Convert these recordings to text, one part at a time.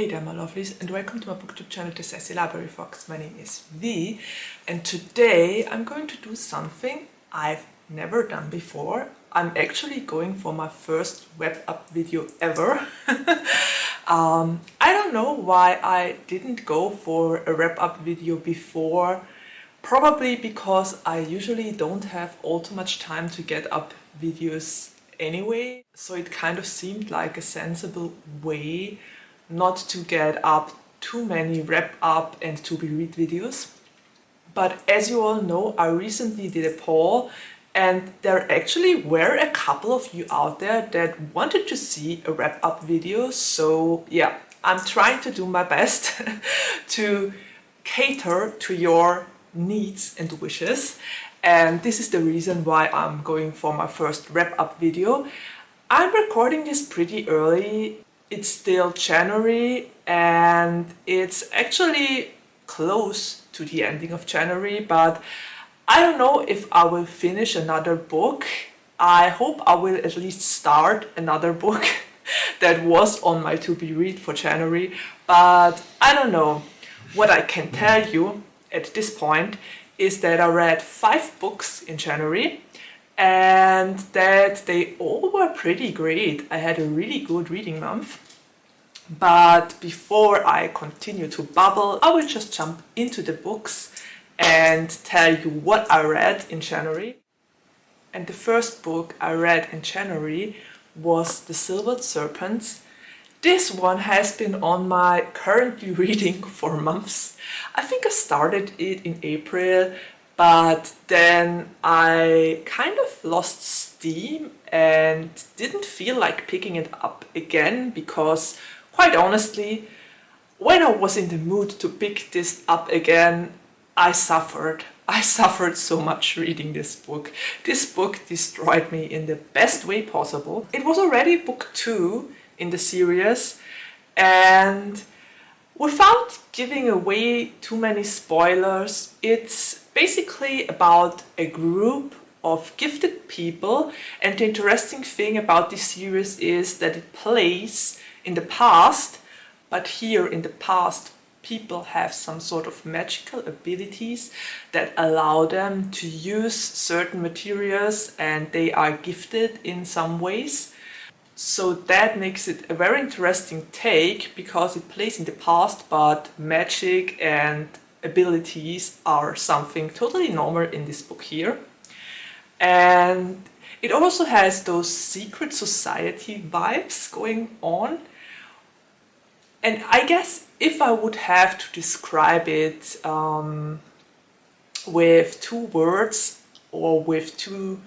Hey there my lovelies, and welcome to my booktube channel, The Sassy Library Fox. My name is V, and today I'm going to do something I've never done before. I'm actually going for my first web up video ever. I don't know why I didn't go for a wrap up video before. Probably because I usually don't have all too much time to get up videos anyway. So it kind of seemed like a sensible way not to get up too many wrap up and to be read videos. But as you all know, I recently did a poll and there actually were a couple of you out there that wanted to see a wrap up video. So yeah, I'm trying to do my best to cater to your needs and wishes. And this is the reason why I'm going for my first wrap up video. I'm recording this pretty early. It's still January and it's actually close to the ending of January, but I don't know if I will finish another book. I hope I will at least start another book that was on my to be read for January, but I don't know. What I can tell you at this point is that I read 5 books in January and that they all were pretty great. I had a really good reading month. But before I continue to babble, I will just jump into the books and tell you what I read in January. And the first book I read in January was The Silvered Serpents. This one has been on my currently reading for months. I think I started it in April, but then I kind of lost steam and didn't feel like picking it up again because, quite honestly, when I was in the mood to pick this up again, I suffered. I suffered so much reading this book. This book destroyed me in the best way possible. It was already book 2 in the series, and without giving away too many spoilers, it's basically about a group of gifted people, and the interesting thing about this series is that it plays in the past, but here in the past people have some sort of magical abilities that allow them to use certain materials and they are gifted in some ways. So that makes it a very interesting take because it plays in the past, but magic and abilities are something totally normal in this book here. And it also has those secret society vibes going on. And I guess if I would have to describe it with 2 words or with 2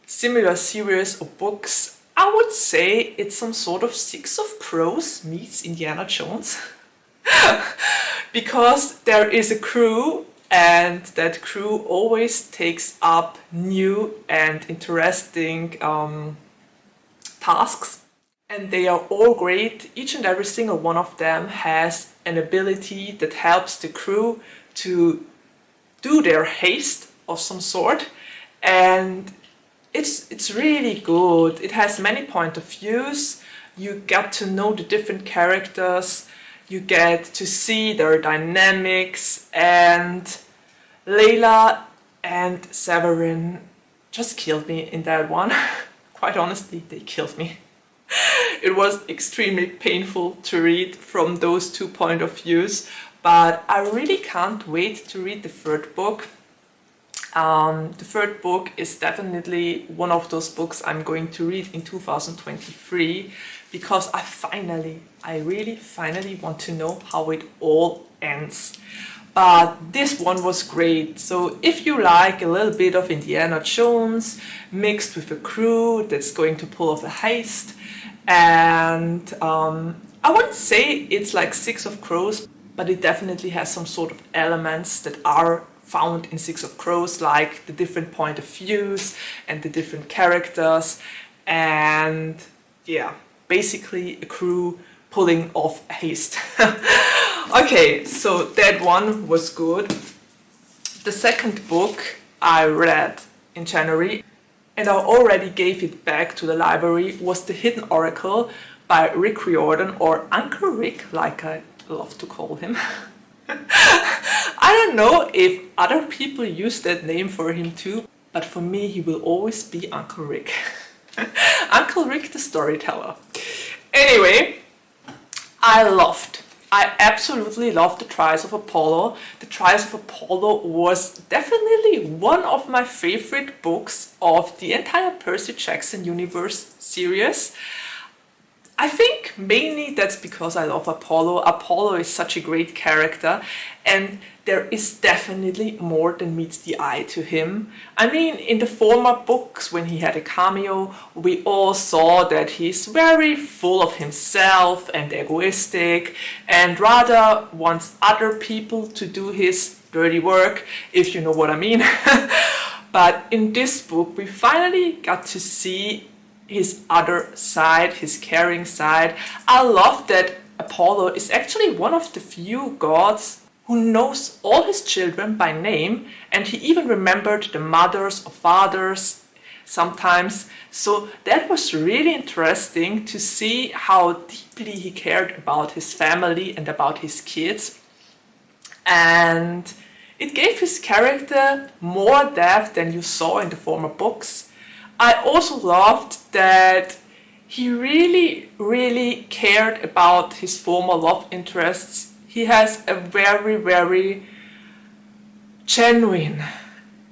similar series of books, I would say it's some sort of Six of Crows meets Indiana Jones. Because there is a crew and that crew always takes up new and interesting tasks. And they are all great. Each and every single one of them has an ability that helps the crew to do their haste of some sort. And it's really good. It has many point of views. You get to know the different characters. You get to see their dynamics. And Layla and Severin just killed me in that one. Quite honestly, they killed me. It was extremely painful to read from those 2 point of views, but I really can't wait to read the 3rd book. The 3rd book is definitely one of those books I'm going to read in 2023 because I really finally want to know how it all ends. But this one was great. So if you like a little bit of Indiana Jones mixed with a crew that's going to pull off a heist, and I wouldn't say it's like Six of Crows, but it definitely has some sort of elements that are found in Six of Crows, like the different point of views and the different characters, and yeah, basically a crew pulling off a heist. Okay, so that one was good. The 2nd book I read in January, and I already gave it back to the library, was The Hidden Oracle by Rick Riordan, or Uncle Rick, like I love to call him. I don't know if other people use that name for him too, but for me he will always be Uncle Rick. Uncle Rick the storyteller. Anyway, I absolutely loved The Trials of Apollo. The Trials of Apollo was definitely one of my favorite books of the entire Percy Jackson universe series. I think mainly that's because I love Apollo. Apollo is such a great character, and there is definitely more than meets the eye to him. I mean, in the former books, when he had a cameo, we all saw that he's very full of himself and egoistic, and rather wants other people to do his dirty work, if you know what I mean. But in this book, we finally got to see his other side, his caring side. I love that Apollo is actually one of the few gods who knows all his children by name, and he even remembered the mothers or fathers sometimes. So that was really interesting to see how deeply he cared about his family and about his kids. And it gave his character more depth than you saw in the former books. I also loved that he really cared about his former love interests. He has a very genuine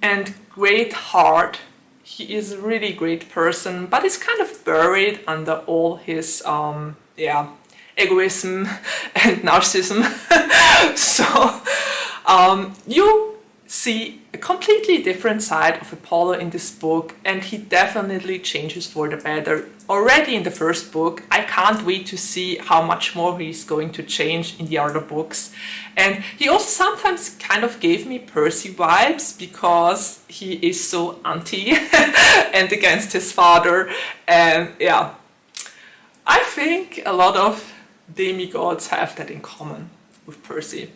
and great heart. He is a really great person, but he's kind of buried under all his egoism and narcissism. So you see a completely different side of Apollo in this book, and he definitely changes for the better. Already in the first book, I can't wait to see how much more he's going to change in the other books. And he also sometimes kind of gave me Percy vibes, because he is so anti and against his father. And yeah, I think a lot of demigods have that in common with Percy.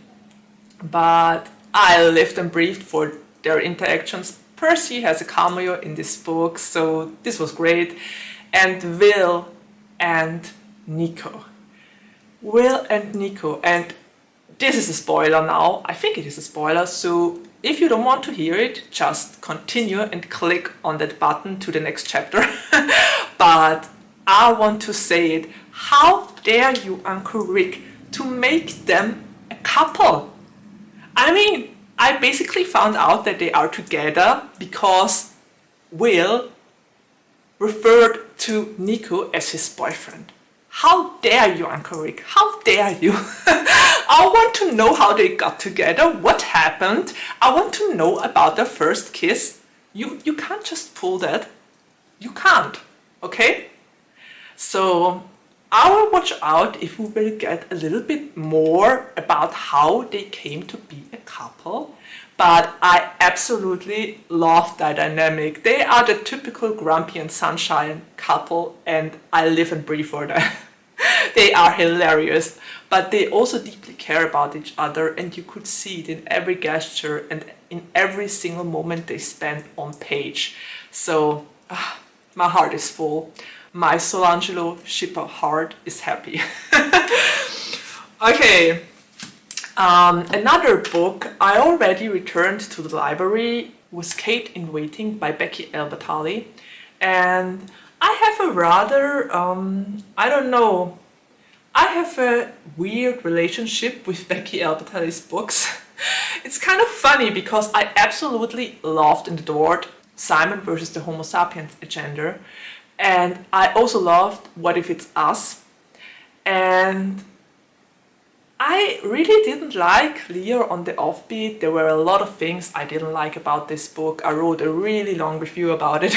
But I lived and breathed for their interactions. Percy has a cameo in this book, so this was great. And Will and Nico. Will and Nico. And this is a spoiler now. I think it is a spoiler, so if you don't want to hear it, just continue and click on that button to the next chapter. But I want to say it. How dare you, Uncle Rick, to make them a couple? I mean, I basically found out that they are together because Will referred to Nico as his boyfriend. How dare you, Uncle Rick? How dare you? I want to know how they got together, what happened. I want to know about their first kiss. You can't just pull that. You can't, okay? So I will watch out if we will get a little bit more about how they came to be a couple. But I absolutely love that dynamic. They are the typical Grumpy and Sunshine couple, and I live and breathe for them. They are hilarious, but they also deeply care about each other, and you could see it in every gesture and in every single moment they spend on page. So my heart is full. My Solangelo shipper heart is happy. Okay, another book I already returned to the library was Kate in Waiting by Becky Albertalli. And I have a rather, I don't know, I have a weird relationship with Becky Albertalli's books. It's kind of funny because I absolutely loved and adored Simon versus the Homo sapiens agenda. And I also loved What If It's Us? And I really didn't like Lear on the Offbeat. There were a lot of things I didn't like about this book. I wrote a really long review about it.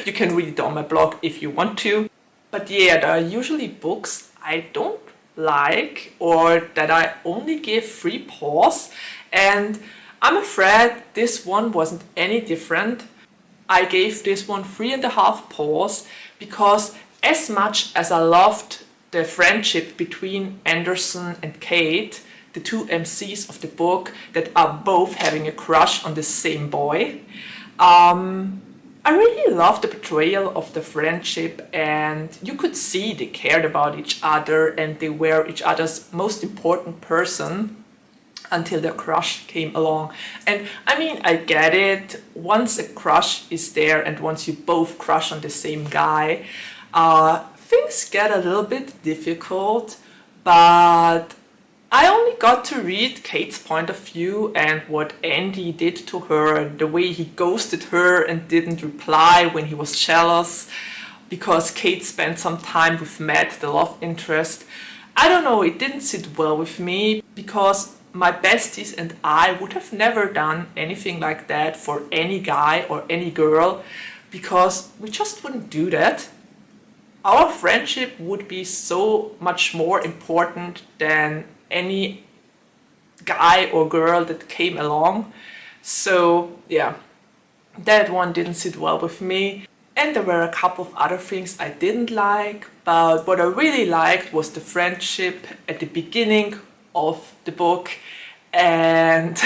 You can read it on my blog if you want to. But yeah, there are usually books I don't like or that I only give 3 paws. And I'm afraid this one wasn't any different. I gave this one 3.5 paws because as much as I loved the friendship between Anderson and Kate, the 2 MCs of the book that are both having a crush on the same boy, I I really loved the portrayal of the friendship, and you could see they cared about each other and they were each other's most important person until their crush came along. And I mean, I get it, once a crush is there and once you both crush on the same guy, things get a little bit difficult, but I only got to read Kate's point of view and what Andy did to her and the way he ghosted her and didn't reply when he was jealous because Kate spent some time with Matt, the love interest. I don't know, it didn't sit well with me because my besties and I would have never done anything like that for any guy or any girl because we just wouldn't do that. Our friendship would be so much more important than any guy or girl that came along. So yeah, that one didn't sit well with me. And there were a couple of other things I didn't like, but what I really liked was the friendship at the beginning of the book and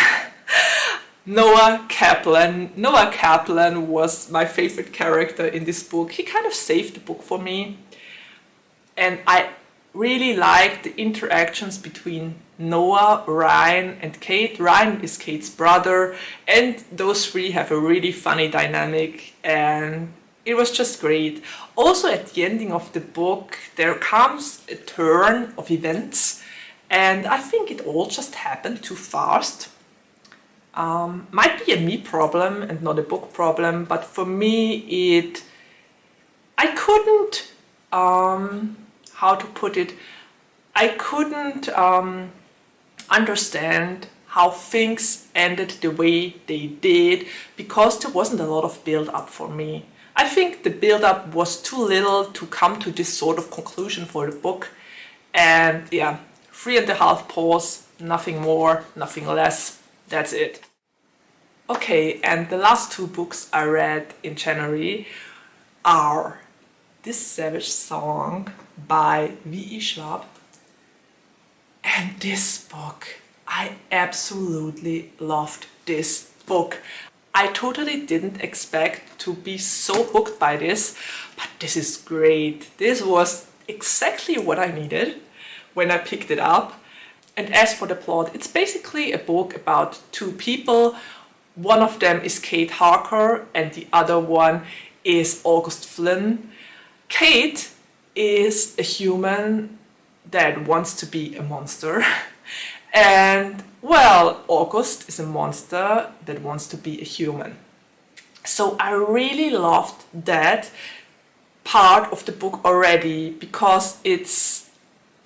Noah Kaplan. Noah Kaplan was my favorite character in this book. He kind of saved the book for me, and I really liked the interactions between Noah, Ryan and Kate. Ryan is Kate's brother, and those three have a really funny dynamic, and it was just great. Also at the ending of the book there comes a turn of events, and I think it all just happened too fast. Might be a me problem and not a book problem, but for me I couldn't how to put it, I couldn't understand how things ended the way they did because there wasn't a lot of build up for me. I think the build up was too little to come to this sort of conclusion for the book, and yeah, 3.5 paws, nothing more, nothing less, that's it. Okay, and the last two books I read in January are This Savage Song by V.E. Schwab and this book. I absolutely loved this book. I totally didn't expect to be so hooked by this, but this is great. This was exactly what I needed when I picked it up. And as for the plot, it's basically a book about two people. One of them is Kate Harker and the other one is August Flynn. Kate is a human that wants to be a monster. And, well, August is a monster that wants to be a human. So I really loved that part of the book already because it's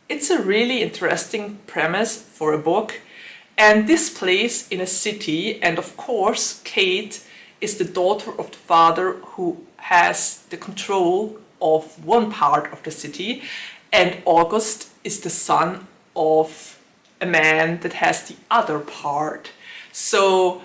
a really interesting premise for a book. And this plays in a city, and of course Kate is the daughter of the father who has the control of one part of the city, and August is the son of a man that has the other part. So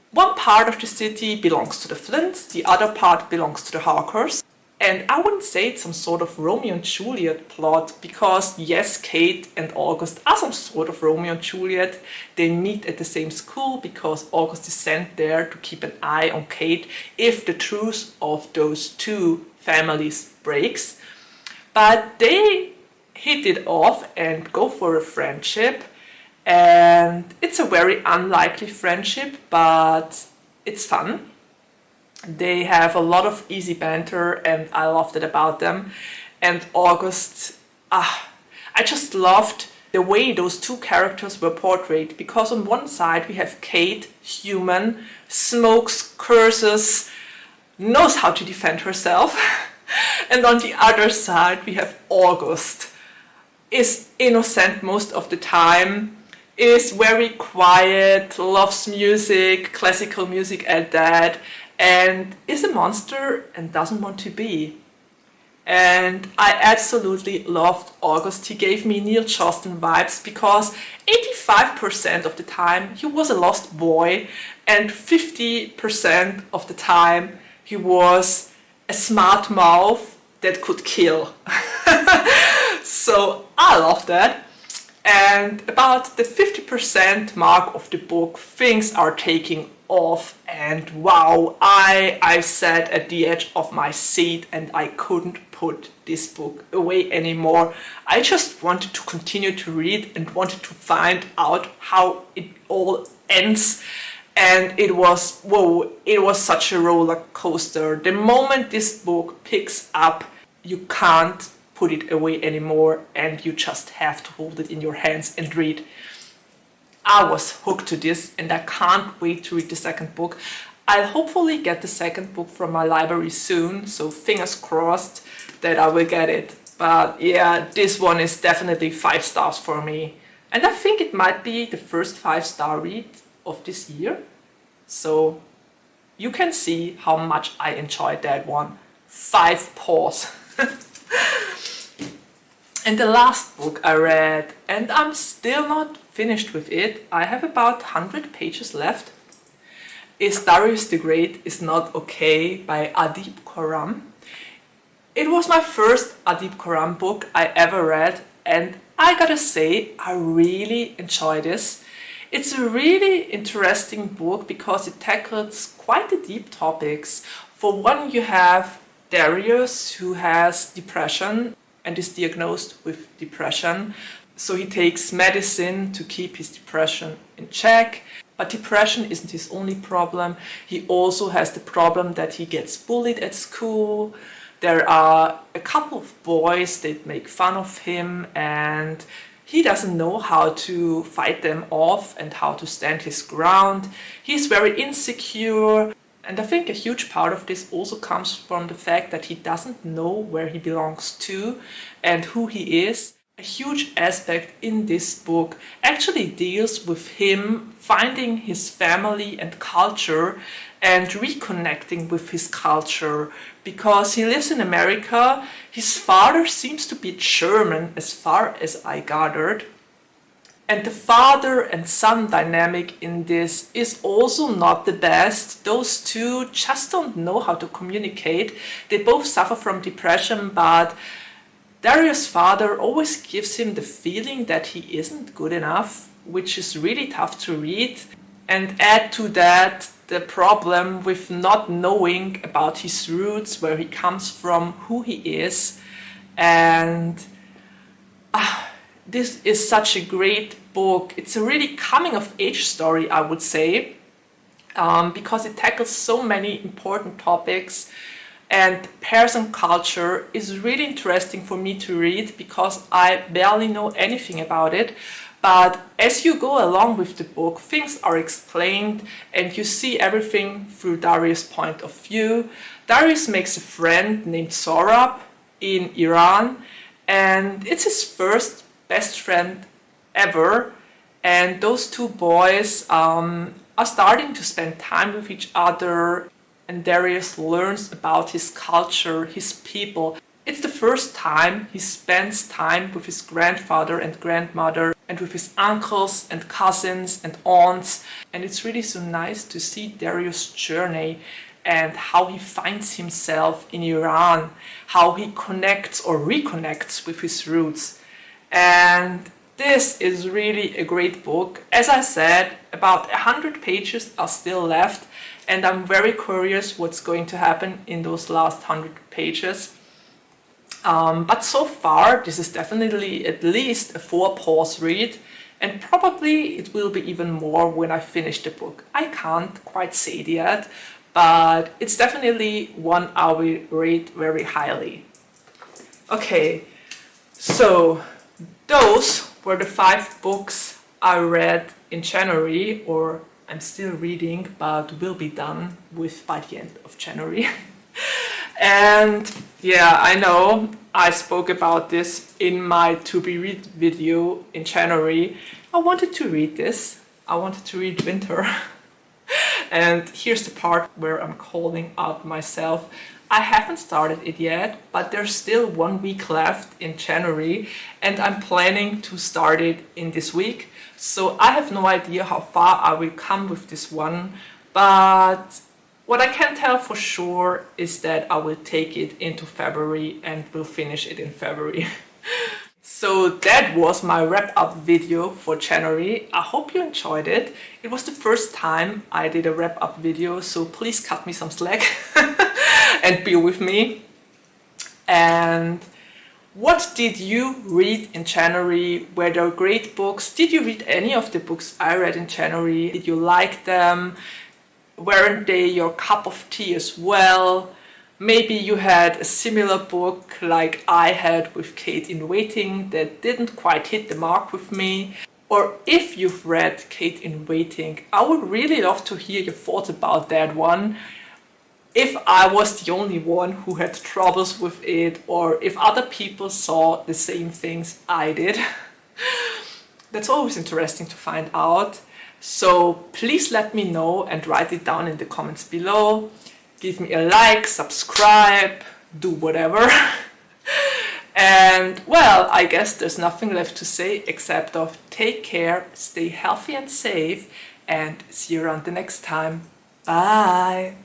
one part of the city belongs to the Flints, the other part belongs to the Harkers. And I wouldn't say it's some sort of Romeo and Juliet plot, because yes, Kate and August are some sort of Romeo and Juliet. They meet at the same school because August is sent there to keep an eye on Kate if the truce of those two families breaks. But they hit it off and go for a friendship, and it's a very unlikely friendship, but it's fun. They have a lot of easy banter and I loved it about them. And August, I just loved the way those two characters were portrayed, because on one side we have Kate, human, smokes, curses, knows how to defend herself. And on the other side we have August, is innocent most of the time, is very quiet, loves music, classical music at that, and is a monster and doesn't want to be. And I absolutely loved August. He gave me Neil Justin vibes, because 85% of the time he was a lost boy and 50% of the time he was a smart mouth that could kill. So I love that. And about the 50% mark of the book, things are taking off, and wow, I sat at the edge of my seat and I couldn't put this book away anymore. I just wanted to continue to read and wanted to find out how it all ends. And it was, whoa, it was such a roller coaster. The moment this book picks up, you can't put it away anymore, and you just have to hold it in your hands and read. I was hooked to this, and I can't wait to read the second book. I'll hopefully get the second book from my library soon, so fingers crossed that I will get it. But yeah, this one is definitely 5 stars for me. And I think it might be the first 5-star read of this year. So you can see how much I enjoyed that one. 5 paws. And the last book I read, and I'm still not finished with it, I have about 100 pages left, is Darius the Great is Not Okay by Adib Khorram. It was my first Adib Khorram book I ever read, and I gotta say, I really enjoy this. It's a really interesting book because it tackles quite the deep topics. For one, you have Darius, who has depression and is diagnosed with depression. So he takes medicine to keep his depression in check. But depression isn't his only problem. He also has the problem that he gets bullied at school. There are a couple of boys that make fun of him, and he doesn't know how to fight them off and how to stand his ground. He's very insecure. And I think a huge part of this also comes from the fact that he doesn't know where he belongs to and who he is. A huge aspect in this book actually deals with him finding his family and culture and reconnecting with his culture, because he lives in America. His father seems to be German, as far as I gathered. And the father and son dynamic in this is also not the best. Those two just don't know how to communicate. They both suffer from depression, but Darius' father always gives him the feeling that he isn't good enough, which is really tough to read. And add to that the problem with not knowing about his roots, where he comes from, who he is. And this is such a great book. It's a really coming-of-age story, I would say, because it tackles so many important topics. And pairs and culture is really interesting for me to read because I barely know anything about it. But as you go along with the book, things are explained and you see everything through Darius' point of view. Darius makes a friend named Schwab in Iran, and it's his first best friend ever. And those two boys are starting to spend time with each other, and Darius learns about his culture, his people. It's the first time he spends time with his grandfather and grandmother and with his uncles and cousins and aunts. And it's really so nice to see Darius' journey and how he finds himself in Iran, how he connects or reconnects with his roots. And this is really a great book. As I said, about 100 pages are still left, and I'm very curious what's going to happen in those last 100 pages. But so far, this is definitely at least a 4 paws read, and probably it will be even more when I finish the book. I can't quite say it yet, but it's definitely one I will rate very highly. Okay, so those were the 5 books I read in January, or I'm still reading, but will be done with by the end of January. And yeah, I know I spoke about this in my to be read video in January. I wanted to read this. I wanted to read Winter. And here's the part where I'm calling out myself. I haven't started it yet, but there's still 1 week left in January, and I'm planning to start it in this week. So I have no idea how far I will come with this one, but what I can tell for sure is that I will take it into February and will finish it in February. So that was my wrap-up video for January. I hope you enjoyed it. It was the first time I did a wrap-up video, so please cut me some slack and be with me. And what did you read in January? Were there great books? Did you read any of the books I read in January? Did you like them? Weren't they your cup of tea as well? Maybe you had a similar book like I had with Kate in Waiting that didn't quite hit the mark with me. Or if you've read Kate in Waiting, I would really love to hear your thoughts about that one. If I was the only one who had troubles with it, or if other people saw the same things I did. That's always interesting to find out. So please let me know and write it down in the comments below. Give me a like, subscribe, do whatever. And well, I guess there's nothing left to say except of take care, stay healthy and safe, and see you around the next time. Bye!